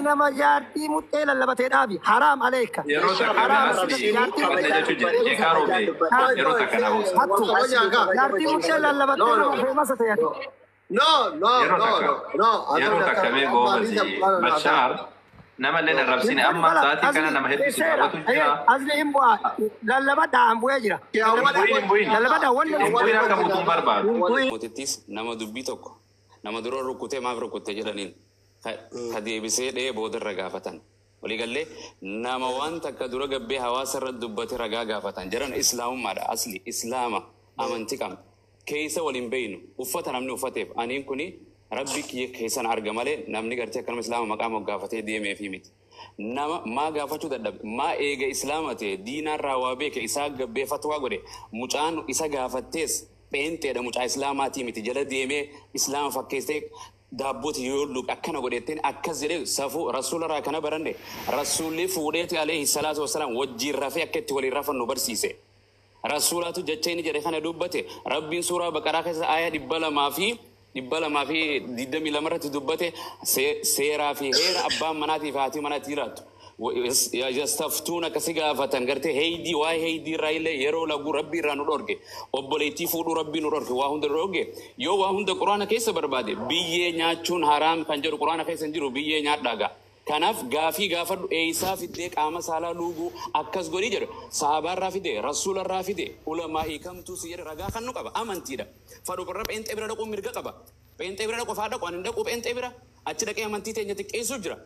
nama jaartii muttee lallabatee dhaabi haram aleeka yeroo takka asli kabajaa jechuudha jeekaaroo be yeroo takka na hoosa jaartii muttee lallabatee nama feemasa ta'e yeroo takka mee goobasi Bashaar nama leen arrabsine amma sa'aatii kana nama hedduu sigaabatu jira asli imbu'a lallabadhaa ambu'ee jira lallabadhaa bu'in akka mutuun barbaadu mootettis nama dubbii tokko nama dura rukkutee maaf rukutte jedhaniin ka deebisee dhee booda irra gaafatan waliigallee nama waan takka dura gabbee hawaasa irra dubbate ragaa gaafatan jedhan islaamummaadha asli islaama amantii qabna keessa waliin beeynu uffata namni uffateef aniin kuni rabbi kiyya keessan arga malee namni gartee akkanuma islaama maqaa moggaafatee deemeefi miti nama maa gaafachuu dadhabe maa eega islaama ta'e diinaarraa waa beeke isaa gabbee fatwaa godhe mucaan isa gaafattees peenteedha mucaa islaamaatii miti jala deemee islaama fakkeessee daabbooti yoo luq akkana godhetteen akkas jedhee safuu rasuularraa kana baranne rasuulli fuudheeti alayhi salaatu wasalaam wajjiin rafee akka itti waliin rafannu barsiise rasuulaatu jecha inni jedhe kana dubbate rabbiin suuraa baqaraa keessa aayaa 200 fi 22 irratti dubbate seeraa fi heera abbaan manaatii fi haati manaatii jiraattu yastaftuunaka si gaafatan gartee heydii waa'ee heydii irraa illee yeroo laguu rabbii irraa nu dhorge obboleettii fuudhuu rabbii nu dhorge waa hunda dhorge yoo waa hunda quraana keessa barbaade biyyee nyaachuun haraam kan jedhu quraana keessa hin jiru biyyee nyaadhaaga kanaaf gaafii gaafadhu eeysaa fiddee qaama saalaa luuguu akkas godhii jedhu sahabaarraa fide rasuularraa fide ulamaa hiikamtuu si jedhe ragaa kan nu qaba amantiidha fadhu qorra pheenxee bira dhaquun mirga qaba pheenxee bira dhaqu faa dhaqu ani dhaqu pheenxee bira achi dhaqee amantii teenya xiqqeessuu jira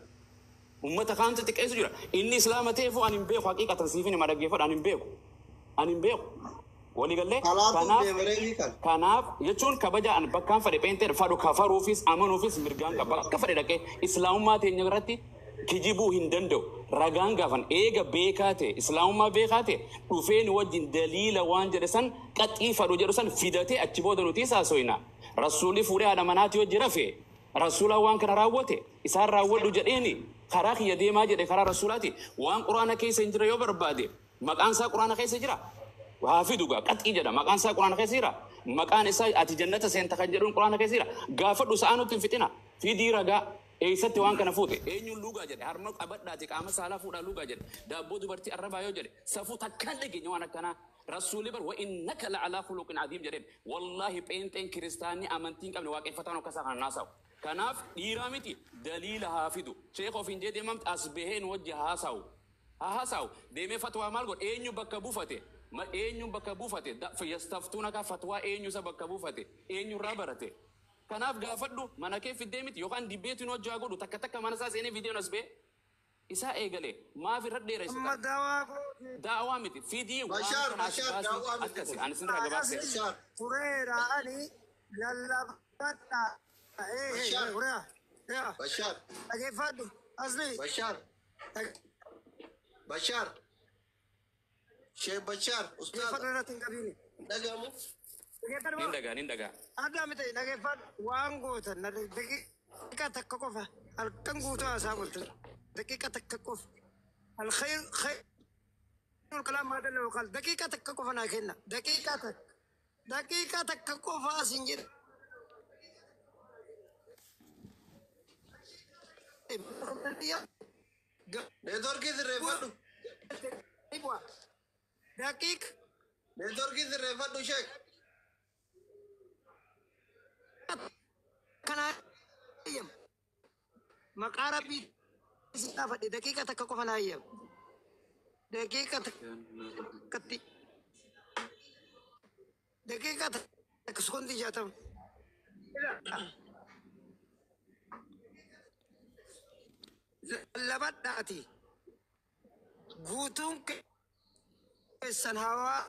ummata kaanta xiqqeessuu jira inni islaama ta'eefu ani hin beeku haqiiqatan siifin hima dhaggeeffadhu ani hin beeku waliigallee kanaaf jechuun kabaja an bakkaan fadhe pheenxee fadhu kafaruufis amanuufis mirgaan qaba akka fadhe dhaqee islaamummaa teenya irratti kijibuu hin danda'u ragaan gaafan eega beekaa ta'e islaamummaa beekaa ta'e dhufeen wajjin daliila waan jedhe san qaxii fadhu jedhu san fidatee achi booda nuti saasoyna rasuulli fuudhee haadha manaati wajji rafee rasuula waan kana raawwate isaan raawwadhu jedheeni karaa kiyya deemaa jedhe karaa rasuulaati waan quraana keessa hin jira yoo barbaade maqaan isaa quraana keessa jira waafiduga qaxii jedha maqaan isaa quraana keessa jira maqaan isaa ati jannata seenta kan jedhuun quraana keessa jira gaafadhu sa'aanutti hin fitina fidii ragaa eessatti waan kana fuute eenyuun luugaa jedhe harma qabadhaati qaama saalaa fuudhaa luugaa jedhe daabboo dubartii arrabaa yoo jedhe safuu takkaan dhageenya waan akkanaa rasuulli bar wa innaka la'alaa khuluqin adiim jedheen wallaahi pheenxeen kiristaanni amantiin qabne waaqeffataan akkasaa kana naasawu kanaaf dhiiraa miti daliila haafidu sheekh ofiin jee deemamti as baheen wajji haasawu deemee fatwaa maal godhe eenyu bakka buufate eenyuun bakka buufate yastaftuunaka fatwaa eenyusa bakka buufate eenyurraa barate kanaaf gaafadhu mana kee fiddee miti yookaan dibbeetiin hojjaa godhu takka mana isaa seenee viidiyoon as bee isaa eegale maaf irra dheera isa daawaa miti fidii Bashar akkasi ani sin raga baase fureera ani lallabadhaa Bashar dhageeffadhu asli Bashar Sheikh Bashar ustaz fadhirratti hin qabiini dhagamu nin dagaa adda miti dhageeffadhu waan gootan daqiiqa takka qofa halkan guutuu haasaa bultan daqiiqa takka qofa alkhayr الكلام ما دل وقال دقيقة تككوف أنا كنا دقيقة تككوف أسنجر ندور كذا ريفادو دقيق ندور كذا ريفادو شيء كنا يم مقاربي استفاد دقيقة تككوف أنا يم دقيقة تكسكون دي جاتم لبدأتي قوتون السنهوا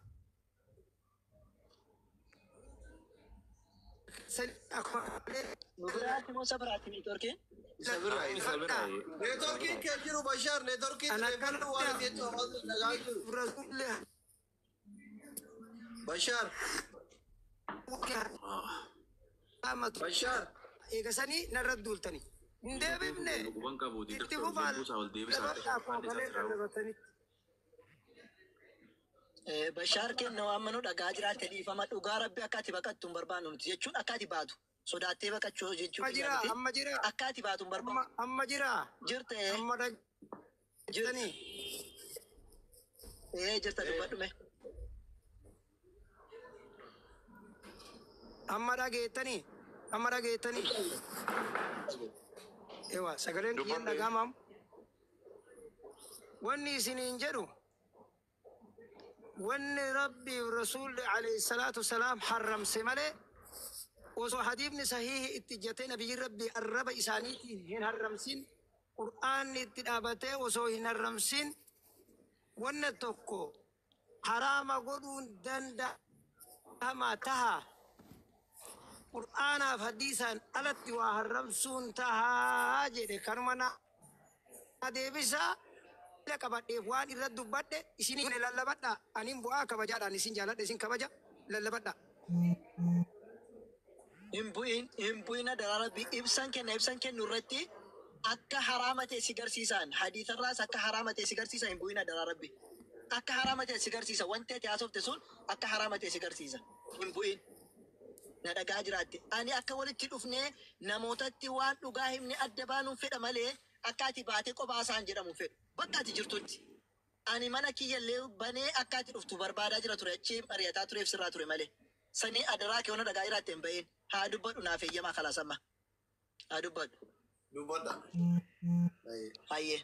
نتوركين كيجرو بشار نتوركين ريفادو والدي بشار بشار إيجاسني نرد دولتني ندبنا بشار كن نوامنو دعاجرات تليفة ما تجارب بأكاتي بكات تنبربانون تيجون أكاتي بعدو Sodaatee baqachuu jechuu Majira, miti. amma jira. Akkaati baatuun barbaadu. Amma jira. Jirte. Amma jirtanii. Jirta dubbadhume. Amma dhageettanii. Amma dhageettanii. Ewa sagaleen kiyyaan dhagaamamu. Wanni isiniin jedhu. Wanni Rabbi Rasuulli alayhi salaatu wasalaam harramse malee. Osoo hadiifni sahihi itti ijjatee nabiyyi Rabbi arraba isaaniitiin hin harramsin. Qur'aanni itti dhaabatee osoo hin harramsin. Wanna tokko haraama godhuun danda'ama taha. Qur'aanaaf hadiisaan alatti waa harramsuun tahaa jedhe kanuma na deebisaa qabadheef waan irra dubbadhe isinii lallabadha aniin bu'aa kabajaadhaan isin jaaladhe isin kabaja lallabadha. Hin bu'ina dararabbi ibsan kennu irratti akka haraama ta'e si garsiisan hadiisarraas akka haraama ta'e si garsiisa hin bu'ina dararabbi. Akka haraama ta'e si garsiisa wanti ati haasofte sun akka haraama ta'e si garsiisa hin bu'in. Na dhagaa jiraatti. Ani akka walitti dhufnee namootatti waan dhugaa himne adda baanuun fedha malee akka ati baatee kophaa isaan jedhamu fedhu. Bakka ati jirtutti. Ani mana kiyyallee banee akka ati dhuftu barbaadaa jira ture achi mari'ataa tureef sirraa ture malee. Sanii adaraa kee ona dhagaa jiraatti hin bahin. Haa dubbadhu naaf eeyyamaa kalaasamma. Haa dubbadhu. Dubbadha. Hayyee.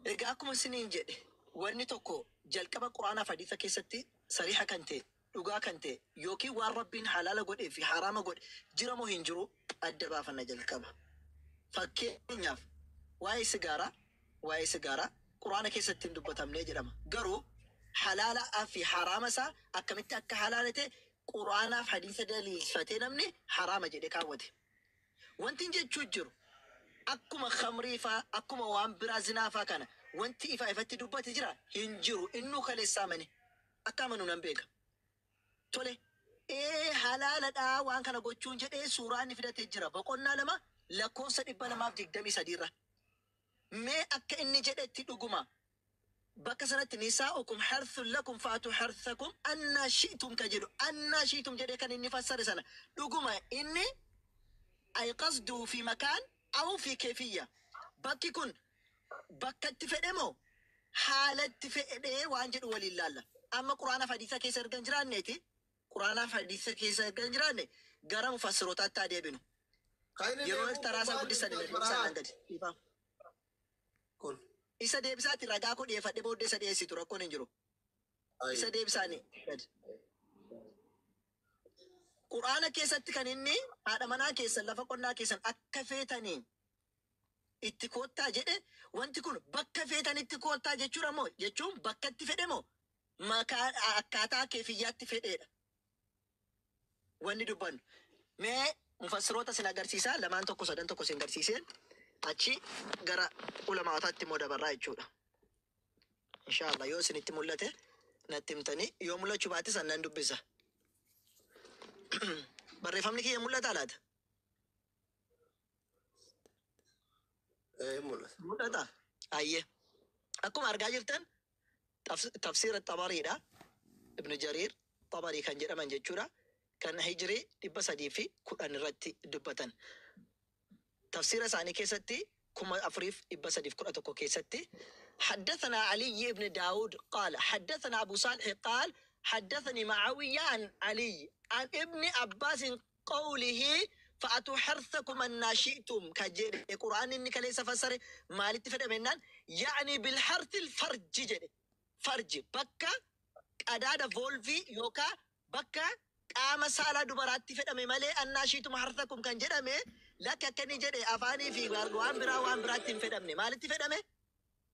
Egaa akkuma isiniin jedhe wanni tokko jalqaba quraanaaf hadiisa keessatti sariixa kan ta'e dhugaa kan ta'e yookiin waan rabbiin halaala godhee fi haraama godhe jira moo hin jiru adda baafanna jalqaba. Fakkeenyaaf waa'ee sigaaraa quraana keessatti hin dubbatamne jedhama. Garuu halaalaa fi haraama isaa akkamitti akka halaala ta'e quraanaaf hadiisa daliilfatee namni haraama jedhee kaawwate. Wanti jechuu jiru akkuma khamrii faa akkuma waan biraa zinaa faa kana wanti ifatti dubbate jira hin jiru innuu kaleessaa mane akka amanu nan beeka. Tole halaaladhaa waan kana gochuun jedhee suuraa inni fidatee jira boqonnaa 2 lakkoofsa 223 irra. Mee akka inni jedhetti dhuguma bakka sanatti nisaa'ukum harthun lakum faatu harthakum annaa shi'tum ka jedhu annaa shi'tum jedhee kan inni fassare sana dhuguma inni ay qasduu fi makaan aw fi keefiyya bakki kun bakka itti fedhe moo haalatti fedhee waan jedhu waliin laalla. Amma quraanaaf hadiisa keessa erga hin jiraanneeti quraanaaf hadiisa keessa erga hin jiraanne gara mufassirootaatti adeebinu. Yeroo taraasaa guddisan isaan gadi. Isa deebisaatti ragaa koo dhiyeeffadhe booddee isa dhiyeessitu rakkoon hin jiru. Isa deebisaanii gadi. Quraana keessatti kan inni haadha manaa keessan lafa qonnaa keessan akka feetanii itti koottaa jedhe wanti kun bakka feetanitti koottaa jechuudha moo jechuun bakka itti fedhe moo makaa akkaataa keefiyyaatti fedheedha. Wanni dubbannu mee mufassiroota sin agarsiisaa lamaan tokko sadan tokko sin agarsiiseen achi gara ulamaawaataatti immoo dabarraa jechuudha. Inshaallah yoo isinitti mul'ate natti himtanii yoo mul'achuu baate san nan dubbisa. Barreeffamni kiyya mul'ata laata? Mul'ata. Ayyee. Akkuma argaa jirtan tafsiira xabariidha. Ibn Jariir xabarii kan jedhaman jechuudha. Kan hijirii 310 irratti dubbatan. تفسير ثاني كيستي كما أفريف إبسديف كرة كيستي حدثنا علي بن داود قال حدثنا أبو صالح قال حدثني معاوية عن علي عن ابن عباس قوله فأتوا حرثكم أن شئتم كجر القرآن إنك ليس فسر ما لتفهم منن يعني بالحرث الفرج جري فرج بكا أداة فولفي يوكا بكا قام سالا دبرات تفهم مالي أن شئتم حرثكم كان جرمي لك كني جري أفاني في وان برا تفهم ما لتفهم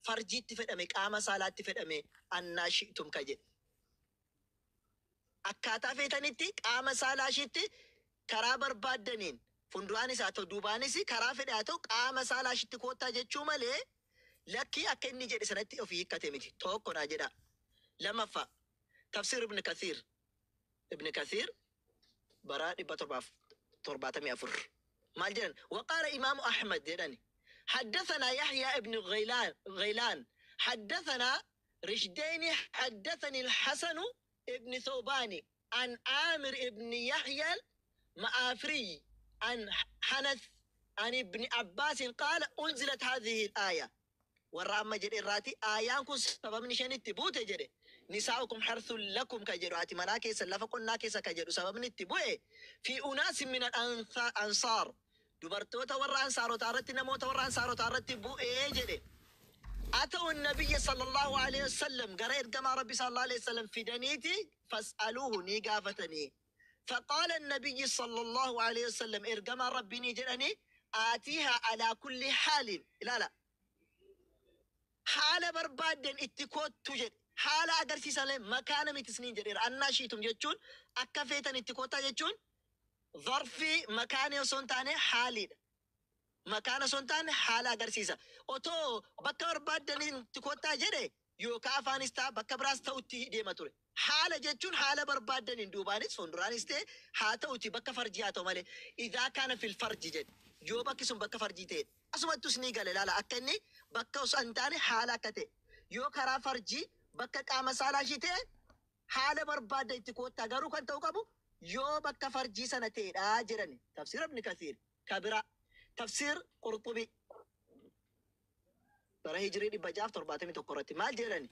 فرجي تفهم قام سالا تفهم أن شئتم كجر akkaataa feetanitti qaama saalaa ishiitti karaa barbaadaniin fuulduraanis haa ta'u duubaanis karaa fedhe haa ta'u qaama saalaa ishiitti koottaa jechuu malee lakkii akka inni jedhe sanatti ofii hiikkate miti tokko naa jedha. Lammaffaa tafsir ibn kathiir baraa 774 maal jedhan waqaala imaamu ahmad jedhani حدثنا يحيى ابن غيلان حدثنا رشدين حدثني الحسن ابن ثوباني عن عامر ابن يحيى معافري عن حنث عن ابن عباس قال أنزلت هذه الآية ورام جد الراتي آيان كن سبب نشان التبوت جد نساؤكم حرث لكم كجرات مراكي سلفا قلنا كيسا كجر سبب التبوه في أناس من الأنصار دبرتوتا ورا أنصار وتعرت نموت ورا أنصار وتعرت بو جد أتوا النبي صلى الله عليه وسلم قرير كما ربي صلى الله عليه وسلم في دنيتي فاسألوه نيقافتني فقال النبي صلى الله عليه وسلم إرقما ربي نيجرني آتيها على كل حال لا حال بربادن اتكوت توجد حال أقرسي سلام مكان متسنين جرير أنا شيتم جتشون أكفيتن اتكوتا جتشون ظرفي مكان يسونتاني حالي مكان سنتان حالا أغرسيسا أوتو بكر بربادن تكوتا جري يوكا أفانستا بكر براس تاوتي ديما توري حالا جتشون حالا بربادن دوبانيس فندرانيستي حاتا اوتي بكا فرجياتو مالي إذا كان في الفرج جد يو بكي سن بكا فرجيتين أسمع تسني قال لا أكني بكا وسانتاني حالا كتي يو كرا فرجي بكا قام سالا شيتين حالا بربادن تكوتا غارو كان توقبو يو بكا فرجي سنتين جراني تفسير ابن كثير كبيرا تفسير قرطبي ترى هجري بجاف ترباتي تقرأتي ما جراني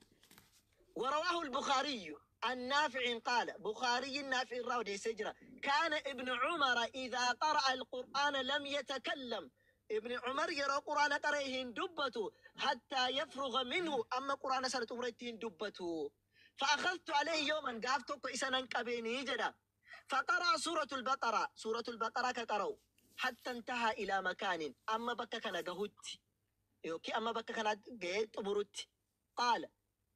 ورواه البخاري النافع قال بخاري النافع الراودي سجرة كان ابن عمر إذا قرأ القرآن لم يتكلم ابن عمر يرى قرآن قرأهن دبته حتى يفرغ منه أما قرآن سنة أمرتهن دبته فأخذت عليه يوما قافتك إسانا كبيني جدا فقرأ سورة البقرة كقرأوا حتى انتهى إلى مكان أما بكا كان قهوت يوكي أما بكا كان قهوت أبروت قال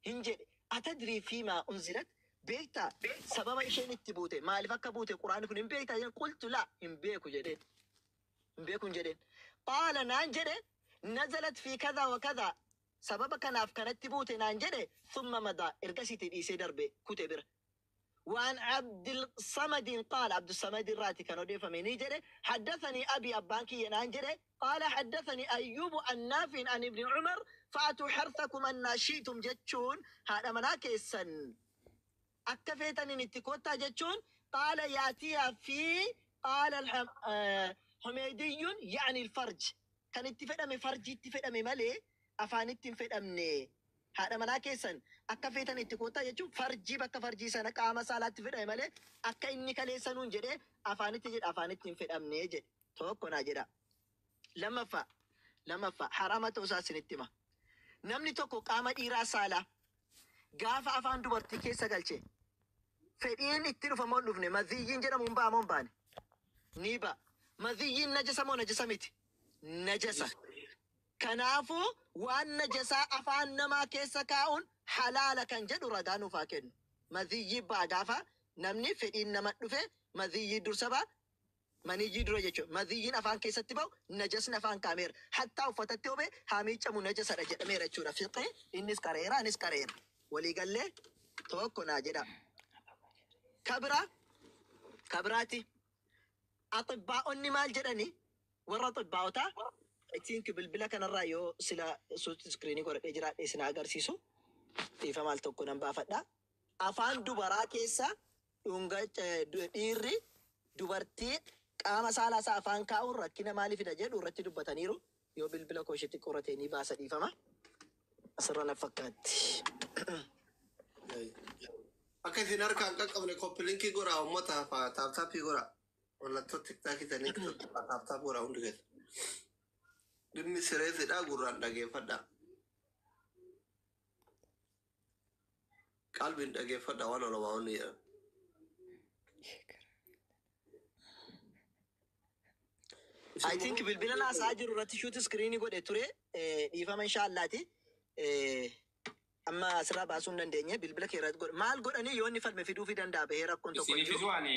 هنجد أتدري فيما أنزلت بيتا سبب إشين التبوتي ما لفك بوتي القرآن كن بيتا قلت لا إن بيكو جدين إن بيكو جدين قال نانجد نزلت في كذا وكذا سبب كان أفكار تبوتي نانجد ثم مضى إرقسي تديسي دربي كتبر وعن عبد الصمد قال عبد الصمد الراتي كانوا دي فميني جري حدثني أبي أبانكي ينانجري قال حدثني أيوب النافع عن ابن عمر فأتوا حرثكم أن شئتم جتشون هذا مناكي السن أكفيتني نتكوتا جتشون قال ياتيها في قال حميدي يعني الفرج كان اتفق من فرج اتفق من ملي أفان اتفق من هذا مناكي سن أكفيتني اتكوتا جتشون فرجي بك فرجي سنة قام صلاة اتفق من ملي أكا إني كالي سنون جري أفان اتفق من نيجي توقنا جدا لما فا حرامة وساسن اتما namni tokko qaama dhiiraa saalaa gaafa afaan dubartii keessa galche fedhiin itti dhufamoo dhufne maziyyiin jedhamu hin ba'amoo hin baane ni ba'a. Maziyyiin najasa moo najasa miti? Najasa. Kanaafuu waan najasaa afaan namaa keessa kaa'uun halaala kan jedhu ragaa nuuf haa kennu. Maziyyii ba'a gaafa namni fedhiin nama dhufe maziyyii dursa ba'a. Manijii dura jechuudha. Maziyyiin afaan keessatti ba'u najasni afaan kaameera. Hattaa uffatatti hobee haamiicamu najasadha jedhameera jechuudha. Fiqee innis qareera anis qareera. Waliigallee tokko naa jedha. Kabiraati. Axibbaa'onni maal jedhani? Warra axibbaa'otaa ittiin bilbila kanarraa yoo sila suuti iskiriinii godhadhee jiraadhee isin agarsiisu dhiifa maal tokko nan baafadha. Afaan dubaraa keessa dhiirri dubartii qaama saalaa isaa afaan kaa'uun rakkina maaliifidha jedhu irratti dubbataniiru. Yoo bilbila koo isheetti qoratee ni baasa dhiifama. Asirra na fakkaatti. Akka isin harkaan qaqqabne koppilinkii goraa uummata taaptaappii goraa. Wallattoo tiktaakii tanii taaptaap goraa hundi keessa. Dhimmi sireesidhaa gurraan dhageeffadhaa. Qalbiin dhageeffadhaa waan olamaa hundi jedhama. I think bilbila naasaa jiru irratti shuuti iskiriinii godhe ture dhiifama inshaallaati. Amma asirraa baasuu hin dandeenye bilbila kee irratti godhe. Maal godhanii yoo inni falme fiduufii danda'a bahee rakkoon tokko Isin fidu ani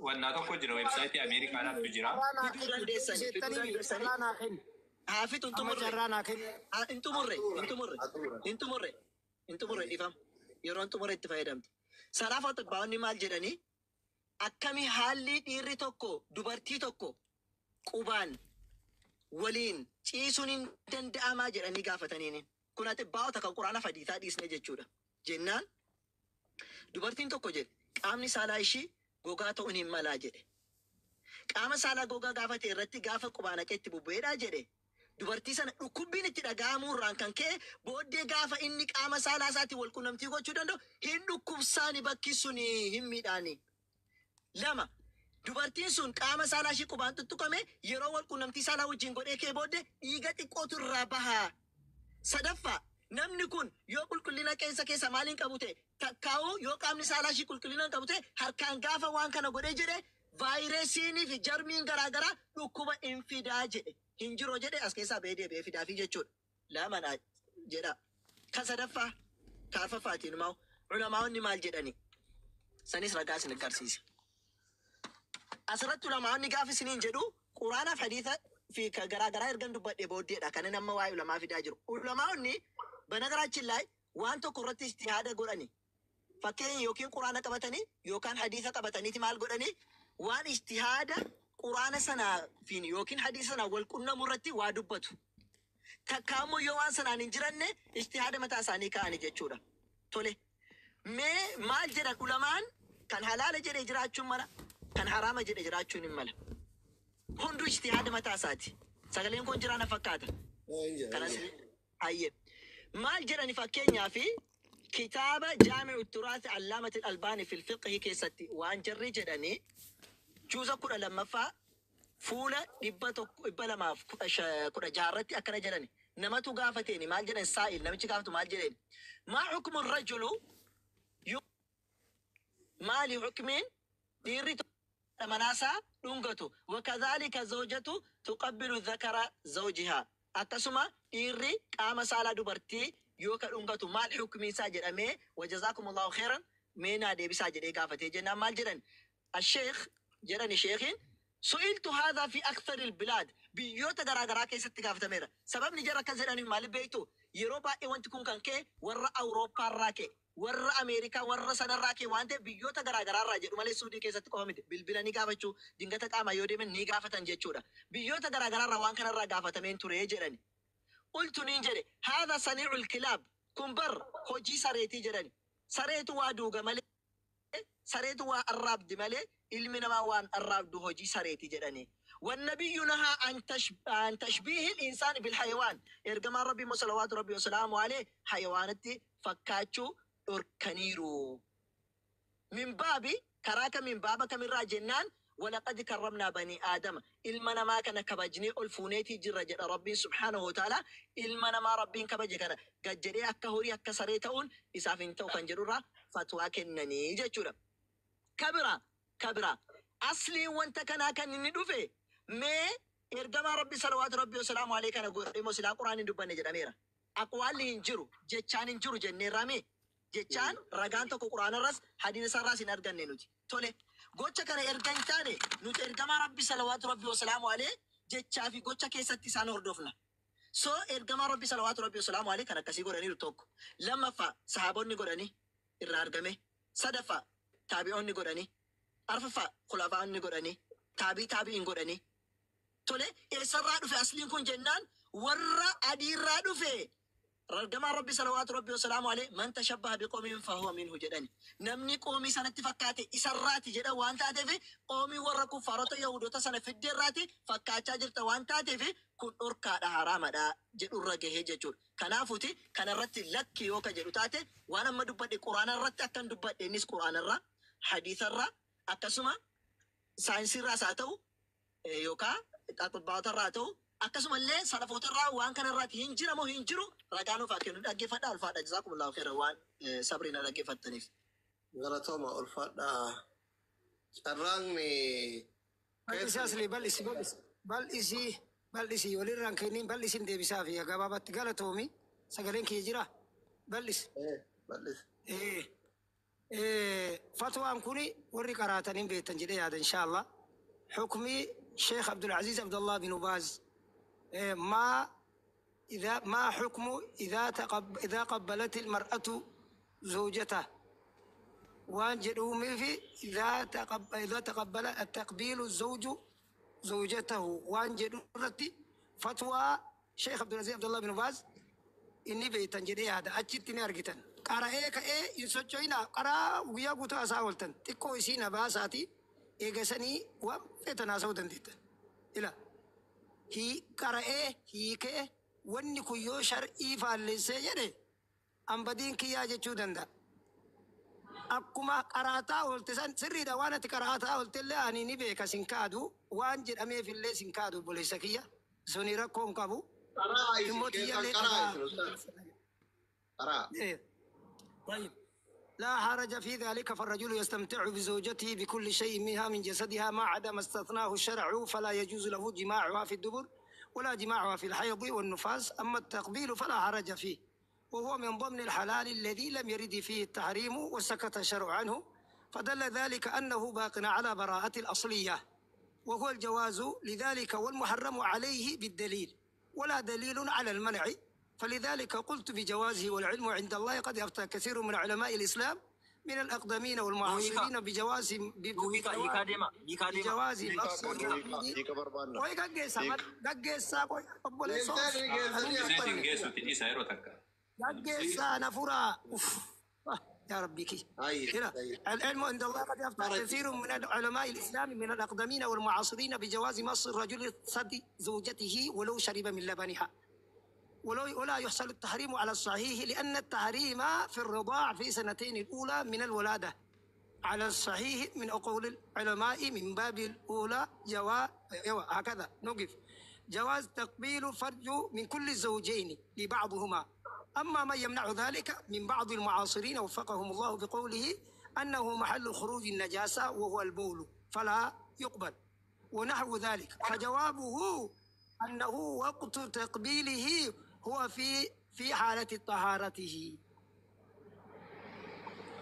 wannaa tokko jira websaayitii Ameerikaadhaatu jira. Fiduu dandeessanii. Haa fitu hin xumurre dhiifama. Yeroo hin xumurre itti fayyadamte. Sanaaf axibbaa'onni maal jedhanii akkamii haalli dhiirri tokko dubartii tokko qubaan waliin ciisuun hin danda'amaa jedhanii gaafataniini. Kun axibbaa'ota kan quraana hadiisaa dhiisne jechuudha. Jennaan dubartiin tokko jedhe qaamni saalaa ishii gogaa ta'uun hin malaa jedhe. qaama saalaa gogaa gaafate irratti gaafa qubaana keetti bubbeedhaa jedhe. Dubartii sana dhukkubbiin itti dhaga'amuu irraan kan ka'e booddee gaafa inni qaama saalaa isaatii wal qunnamtii gochuu danda'u hin dhukkubsaani bakki sun hin miidhaani. Lama dubartiin sun qaama saalaa ishii qubaan tuttuqame yeroo wal qunnamtii saalaa wajjin godhee kee booddee dhiiga xiqqootu irraa bahaa. Sadaffaa namni kun yoo qulqullina keessa maaliin qabu ta'e takkaa'uu yoo qaamni saalaa ishii qulqullina qabu ta'e harkaan gaafa waan kana godhee jedhe vaayirasiinii fi jarmiin garaagaraa dhukkuba hin fidaa jedhe. Hin jiru jedhe as keessaa deebi'ee fidaafii jechuudha. Lamanaa jedha. Kan sadaffaa kaarfaffaatiin immoo ulamaa'onni maal jedhani? Sanis ragaa isin agarsiisa. Asirratti ulamaa'onni gaafa isiniin jedhu quraanaaf hadiisa fi garaagaraa ergan dubbadhee booddeedha. Kan inni amma waa'ee ulamaa fidaa jiru. Ulamaa'onni banagaraachin laay waan tokko irratti istihaada godhani. Fakkeenya yookiin quraana qabatanii yookaan hadiisa qabataniiti maal godhani? Waan istihaada quraana sanaafiin yookiin hadiisa sanaa wal qunnamu irratti waa dubbatu. Takkaammoo yoo waan sanaan hin jiranne istihaada mataa isaanii ka'ani jechuudha. Tole. Mee maal jedhan ulamaan kan halaala jedhe jiraachuun mala kan haraama jedhe jiraachuun hin mala. Hunduu istihaada mataa isaati. Sagaleen kun jiraana fakkaata. Kanas ayyee. Maal jedhani fakkeenyaaf kitaaba jaami'u turaasi allaamati albaanii fil fiqhii keessatti waan jarri jedhanii juuza 12ffaa fuula 116 irratti akkana jedhani. Namatu gaafateeni maal jedhan saa'il namichi gaafatu maal jedheen? Maa hukmu rajulu maali hukmiin dhiirri manaasaa dhungatu wakadhaalika zawjatu tuqabbilu dhakara zawjihaa. Akkasuma dhiirri qaama saalaa dubartii yoo ka dhungatu maal hukmii isaa jedhamee wajazaakumullahu khairan meenaa deebisaa jedhee gaafatee jennaan maal jedhan? Asheekh jedhani sheekhiin su'iltu haadhaa fi akthari albilaad biyyoota garaagaraa keessatti gaafatamera. Sababni jara akkas jedhaniif maaliif beektu? Yeroo baay'ee wanti kun kan ka'e warra Awurooppaa irraa ka'e, warra Ameerikaa, warra sanarraa ka'e waan ta'eef biyyoota garaagaraa irraa jedhu malee Suudii keessatti qofa miti. Bilbila ni gaafachuu, dingata qaamaa yoo deeman ni gaafatan jechuudha. Biyyoota garaagaraa irraa waan kanarraa gaafatameen ture jedhani. Qultu niin jedhe haadha saniicul kilaab kun bar hojii sareetii jedhani. Sareetu waa duuga malee sareetu waa arraabdi malee ilmi namaa waan arraabdu hojii sareetii jedhani. والنبي نهى عن تشبيه الإنسان بالحيوان. إرجما ربي صلوات ربي وسلامه عليه حيوانتي فكاتشو أركنيرو من بابي كراك من بابك من راجنان ولقد كرمنا بني آدم إلمنا ما كان كبجني ألفونيتي جرج ربي سبحانه وتعالى إلمنا ما ربي كبج كان قد جري أكهوري أكسريتون إسافين تو كنجرورا فتوى كنني جتشورا كبرا أصلي وانت كان ندوفي ما إرجما ربي صلوات ربي وسلامه عليه كان يقول مسلا قرآن دبنا جراميرا أقوال ينجرو جتشان ينجرو جنة رامي جتشان رجعان تو قرآن الرأس حديث سراس نرجع ننوتي تولي gocha kana ergan taane nuti ergama rabbi salawaatu rabbi wasalaamu alee jechaa fi gocha keessatti isaan hordofna. So ergama rabbi salawaatu rabbi wasalaamu alee kan akkasii godhaniiru tokko. Lammaffaa sahaabonni godhanii irraa argame. Sadaffaa taabi'oonni godhanii. Arfaffaa khulafaa'onni godhanii. Taabi'iin godhanii. Tole eessarraa dhufe asliin kun jennaan warra adiirraa dhufe. رجما ربي صلوات ربي وسلامه عليه من تشبه بقوم فهو منه جدني نمني قومي سنة فكاتي إسراتي جدا وان تاتي قومي ورقو فارطو يهودو تسنة في الدراتي فكاتا جرتا وان تاتي كن أركا دا حرام دا جدو رجه ججور كنافوتي كان الرتي لك يوكا جدو تاتي وانا ما دبت القرآن الرتي أكن دبت نيس قرآن الرا حديث الرا أكسما ساينسي راساتو يوكا أطباط الراتو akkasuma illee salafoota irraa waan kana irratti hin jiramu hin jiru ragaanuu fakkeenu dhaggeeffadhaa ulfaadha jazaakumullahu khairan waan sabriina dhaggeeffattaniif. Galatooma ulfaadha. Carraaqni Bal'isii walirraan kenniin bal'isin deebisaa fi gabaabatti galatoomi sagaleen kee jira bal'isi. Fatwaan kuni warri qaraataniin beektan jedhee yaada inshaallah. Hukmii Sheekh Abdulaziz Abdullah bin Baaz ما حكم إذا قبلت المرأة زوجته وانجدوا في إذا تقبل التقبيل الزوج زوجته وانجدوا رتي فتوى شيخ عبد العزيز عبد الله بن باز إني بيتن جدي هذا أجتني أرجتن قرأ كأي يسوعنا قرأ ويا قطع ساولتن تكو يسينا باساتي إيجاسني وفتنا سودن ديت إلى هي قرأه هي كه وني كيو شرعي فالسيجري أم بدين كيا جتودن دا أكما قراتا ولتسان سري دا وانا تقراتا ولتلا أني نبي كسنكادو وانجر أمي في اللي سنكادو بوليسكية سونيرا كون كابو تموتي اللي طيب لا حرج في ذلك فالرجل يستمتع بزوجته بكل شيء منها من جسدها ما عدا ما استثناه الشرع فلا يجوز له جماعها في الدبر ولا جماعها في الحيض والنفاس أما التقبيل فلا حرج فيه وهو من ضمن الحلال الذي لم يرد فيه التحريم وسكت الشرع عنه فدل ذلك أنه باق على براءة الأصلية وهو الجواز لذلك والمحرم عليه بالدليل ولا دليل على المنع فلذلك قلت بجوازه والعلم عند الله قد أفتى كثير من علماء الإسلام من الأقدمين والمعاصرين بجواز بجواز يا ربي كي العلم عند الله قد أفتى كثير من علماء الإسلام من الأقدمين والمعاصرين بجواز مص الرجل صد زوجته ولو شرب من لبنها ولا يحصل التحريم على الصحيح لأن التحريم في الرضاع في سنتين الأولى من الولادة على الصحيح من أقوال العلماء من باب الأولى هكذا نقف جواز تقبيل الفرج من كل الزوجين لبعضهما أما من يمنع ذلك من بعض المعاصرين وفقهم الله بقوله أنه محل خروج النجاسة وهو البول فلا يقبل ونحو ذلك فجوابه أنه وقت تقبيله هو في حالة طهارته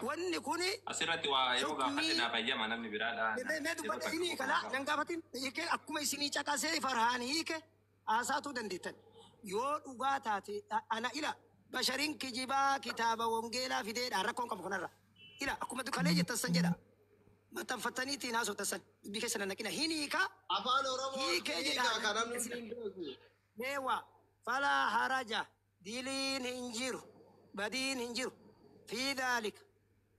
وأن يكون أسرت ويوغا فتنا بيما نمني برادا ما دبت سيني كلا نعافتين هيك أكمل سيني تكاسي فرحان هيك آساتو دندتن يود وقاتاتي أنا إلى بشرين كجبا كتابة وانجيلا في دير أركون كم كنارا إلى أكمل دكالي جتسنجدا ما تفتني تناسو تسن بيكسنا نكنا هنيكا أفان أوروبا ديوا فلا حرج دلين هنجر بدين هنجر في ذلك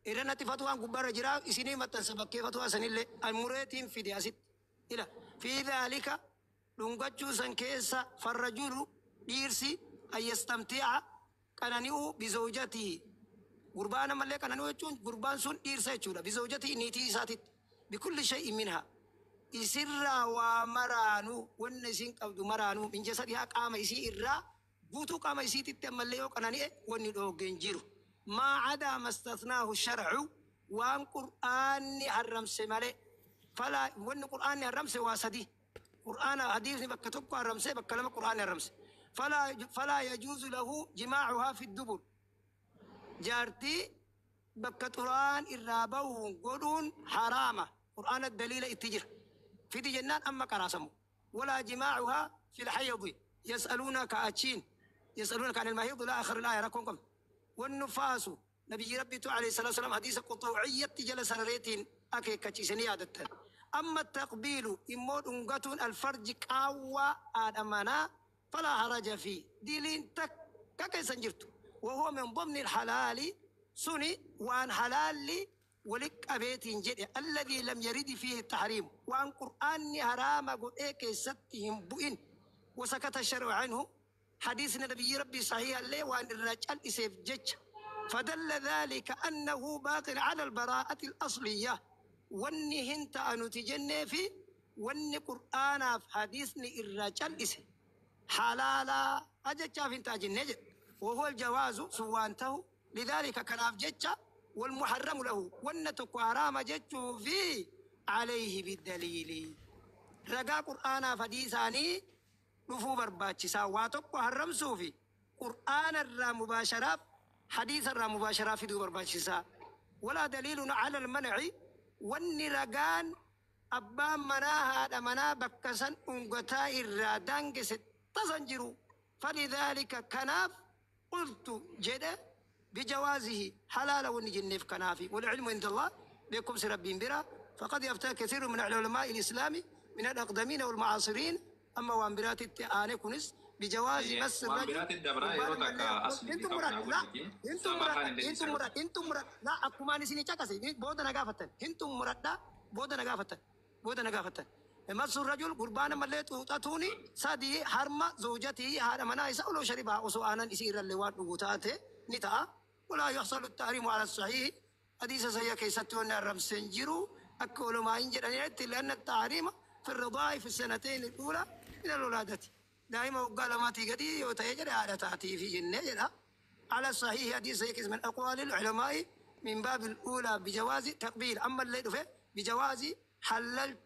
إذا نتفتوا عن كبار جرا إسني متى سبك فتوا سنيل المريتين في دياسيت إلى في ذلك لونجاتشو سنكيسا فالرجل ديرسي أن يستمتع كنانيو بزوجته قربان ملك كنانيو يجون قربان سون ديرسا يجولا بزوجته نيتي ساتت بكل شيء منها إسرا ومرانو والنسين قبض مرانو من جسدها قام إسي إرا بوتو قام إسي تتمليو كناني ونيدو جنجيرو ما عدا ما استثناه الشرع وان قرآن حرم سمالي فلا وان قرآن حرم سواسدي قرآن حديث بكتب حرم سي بكلمة قرآن حرم سي فلا يجوز له جماعها في الدبر جارتي بكتران الرابو قدون حرامة قرآن الدليل اتجر في دي جنان أما كراسمو ولا جماعها في الحيض يسألونك عن المحيض لا آخر الآية ركونكم والنفاس نبي ربي عليه الصلاة والسلام حديث قطوعية جلس ريتين أكي كتشيسني عادة أما التقبيل إمود أنقتون الفرج قاوة آدمنا فلا حرج فيه ديلين تك كي سنجرتو وهو من ضمن الحلال سني وان حلال ولك أبيت جدي الذي لم يرد فيه التحريم وان قرآن حرام قل إيك ستهم بؤن وسكت الشرع عنه حديث نبي ربي صحيح اللي وان الرجال إسيف جج فدل ذلك أنه باق على البراءة الأصلية واني هنت أنو تجني في واني قرآن في حديثني الرجال إسيف حلالا أجد شافين تاجن نجد وهو الجواز سوانته لذلك كناف جتة والمحرم له والنتك حرام جتة فيه عليه بالدليل رقا قرآن فديثاني نفو برباتشسا واتك حرم سوفي قرآن الرا مباشرة حديث الرا مباشرة في دو برباتشسا ولا دليل على المنع والنرقان أبا مناها منا بكسن أنقتا الرا دانجس تسنجروا فلذلك كناف قلت جدا بجوازه حلال ونجنف كنافي والعلم عند الله بكم ربي برا فقد يفتى كثير من العلماء الإسلامي من الأقدمين والمعاصرين أما وانبرات التآني كنس بجواز مس الرجل انتم مراد لا أكمان سيني شكاسي بودنا قافتن انتم مراد بودا نقافة مس الرجل قربان مليت وطاتوني سادي حرمة زوجتي هذا منا يسألوا شربها أسوانا يسير اللوات وطاته نتا ولا يحصل التحريم على الصحيح حديث سيا كيستون الرب سنجرو أكل ما ينجر لأن التحريم في الرضاع في السنتين الأولى من الولادة دائما قال ما تيجي وتيجري على تأتي في جنة على الصحيح حديث سيا من أقوال العلماء من باب الأولى بجواز تقبيل أما اللي فيه بجواز حللت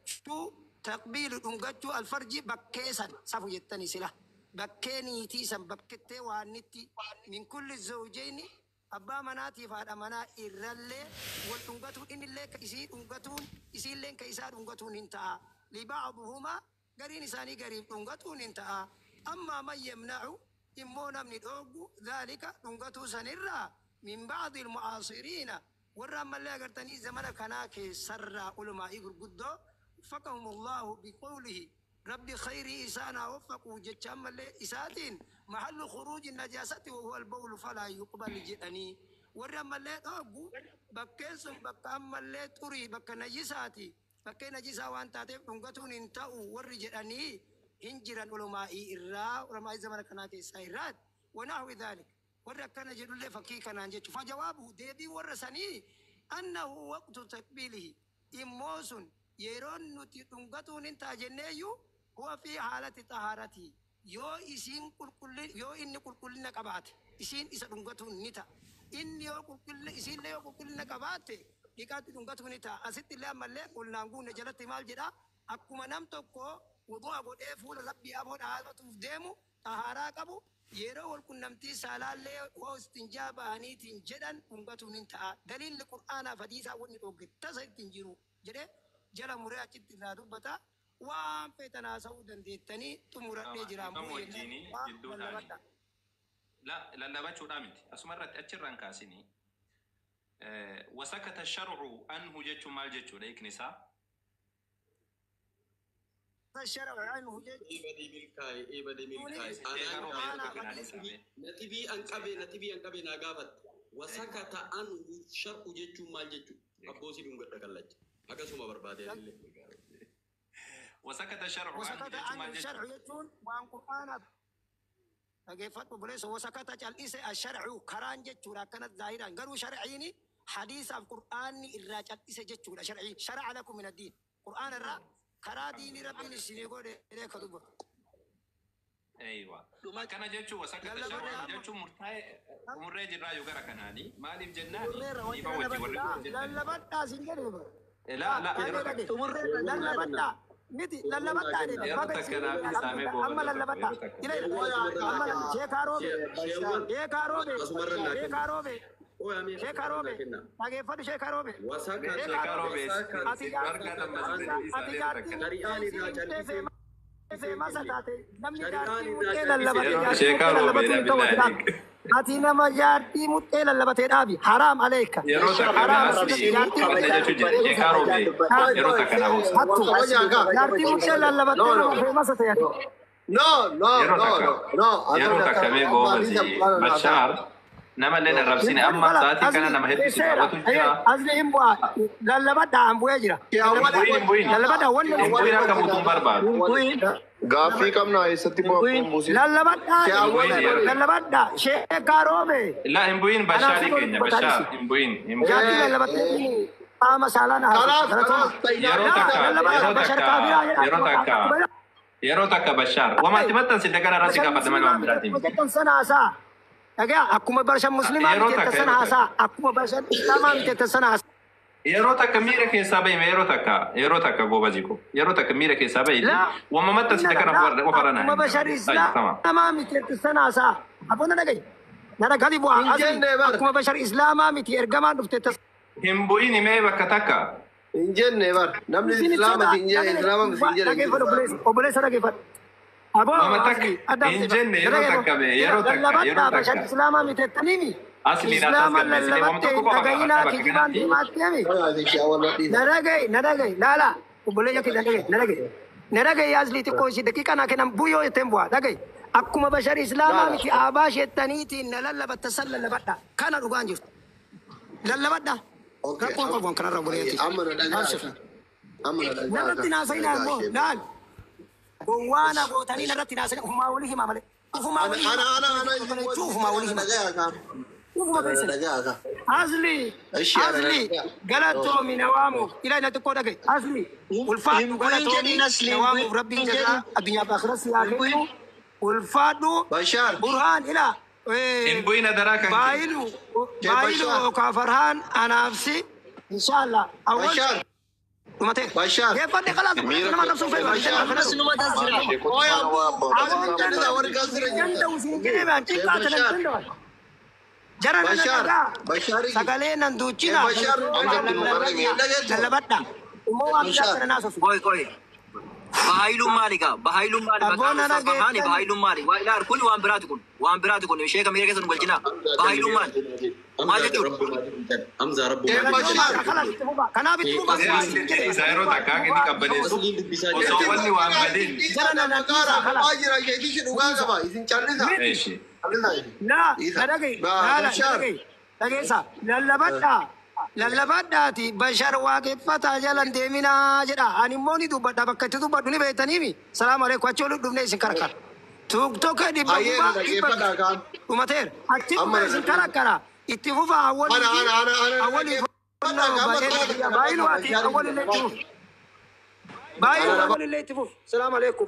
تقبيل دونغاتو الفرج بكيسا سافو يتني سلا بكيني تيسا بكتي وانتي من كل الزوجين أبا مناتي فاد أمنا إرلي والدونغاتو إن اللي كيسي دونغاتون إسي اللي كيسا دونغاتون انتهى لبعضهما قرين ساني قريب دونغاتون انتهى أما من يمنع إمونا من الأوغو ذلك دونغاتو سنرى من بعض المعاصرين ورام اللي قرتني زمن كناك سر علماء قدو وفقهم الله بقوله ربي خيري إسانا وفقوا جتشام اللي إساتين محل خروج النجاسة وهو البول فلا يقبل جدني ورام اللي أبو بكيسم بكام اللي تري بك نجساتي بك نجسا وانتاتي بنغتون انتاو ورجدني هنجرا علماء علماء زمن كناك سيرات ونحو ذلك وركنا جدول فكي كان جت فجوابه دبي ورسني أنه وقت تقبيله إموس يرون نتونغتون انت جنيو هو في حالة طهارته يو إسين إني كل نكبات إسين إسدونغتون نتا إني يو كل إسين يو كل نكبات إكاد دونغتون نتا أسيت الله ملء قلنا نقول نجلت مال جدا أكما نمتكو وضوء أبو فول لبي أبو هذا تفدمو طهارة أبو يرو والكنمتي سالالي واستنجابا هنيتين جدا ونغتو ننتا دليل القرآن فديثا ونطوق تسعي تنجرو جده جلا مريا جد نادوبتا وان فتنا سودا ديتني تمرا نجرام لا باتشو دامنتي أسمرت أتشران كاسيني وسكت الشرع أنه جتشو مال جتشو ليك نساء الشرع عنه إبدي ملكاي نتبي أنقبي ناقافت وسكت عنه الشرع جتشو مال جتشو أبوسي دونغ تكالج أكسوما بربادي وسكت الشرع عنه الشرع يجون وان قرآن أجفت ببريس وسكت الشرع كران جتشو كانت ظاهرا قالوا شرعيني حديث القرآن الراجع جتشو شرعي شرع لكم من الدين قرآن الرا كرا ديني ربي نسينيقول إليك دبر أيوة كان جتشو وسكت الشرع جتشو مرتاي ومرجع رايو غير كناني ما لي بجناني لا بدا سنجرب لا لا بدا نتي لا بدا يا تكنا في سامي بو أما لا بدا أما شيكاروبي شيكاروبي أجي فد شيكاروبي شيكاروبي أتينا ما جارتي متلا لبتي أبي حرام عليك حرام شيكاروبي جارتي متلا لبتي في مسا no يرو تكمي غوبزي بشار نما لنا ربسيني أما ساعتي كان نما هدي سبابته جرا أصلي إمبوا لا بدا أمبوا جرا لا بدا ولا إمبوين هذا مطمئن برباد غافي كم نا يستي بومبوسي لا بدا شيء كاروبي لا إمبوين بشاري كينيا بشار إمبوين جاتي لا بدا ما سالنا يرو تكا بشار وما تمتن سيدكنا راسي كابد ما لهم براتين سنة أسا أجا أكو برشا مسلمان تتسنى أسا أكو برشا إسلامان تتسنى أسا يرو تكا ميرا كيسابي يرو تكا غوبازيكو يرو تكا ميرا كيسابي وما متن سيدكنا وفرنا أكو برشا إسلامان تتسنى أسا أبونا نجي نرى غادي بوا أكو برشا إسلامان تيرجمان تتسنى همبويني مي بكتاكا إنجن نبار نمل الإسلام تيجي إسلام تيجي أبوليس أنا كيف أبو ما تك إنجن يرو تكا يرو تكا إسلام متتنيني أصلي إسلام للبت نجينا كجبان دمات كمي نرجع لا أبوليس كده نرجع أصلي تكوشي دقيقة نكنا بيو يتمبوا نرجع أكما بشر إسلام متي أباش التنيتي نلا بتسلل لبدا كان رجانجف لا بدا نرتي ناسينا مو لا وانا قوتني نرتي ناسينا وما وليه ما ملك انا شوف ما وليه انا أصلي قالتوا من نوامه إلى أن تقول لك أصلي والفاتو قالتوا من نوامه ربي جزاء الدنيا بآخرة سياقه والفاتو برهان إلى إن بوينا دراكا بايلو كافرهان أنا نفسي إن شاء الله أول بشار كيف بدي خلاص أنا ما نفسه في بس إنه ما تزرع جرى سقالين ندوچنا للبدا ومو كوي بهايلو مالكا بهايلو مالكا بهاني بهايلو مالي ولا كل وان براتكم شيء كم يركز نقول جنا بهايلو مال ما جدور امزا رب كنا بتبغى زايرو تاكا كني كبدي وسوالني وان بدين جرى نكارا اجرا يدي شنو غاغبا اذن چالنا ماشي لا لقيسا للبداتي بشر واقف فتا جلن ديمنا جدا اني موني دوبدا بكتي دوبدا ني بيتنيمي السلام عليكم اچولو دبني سنكركر توك دي بابا ومتر اكتب سنكركر اتفوفا اول بايلو اللي تفوف السلام عليكم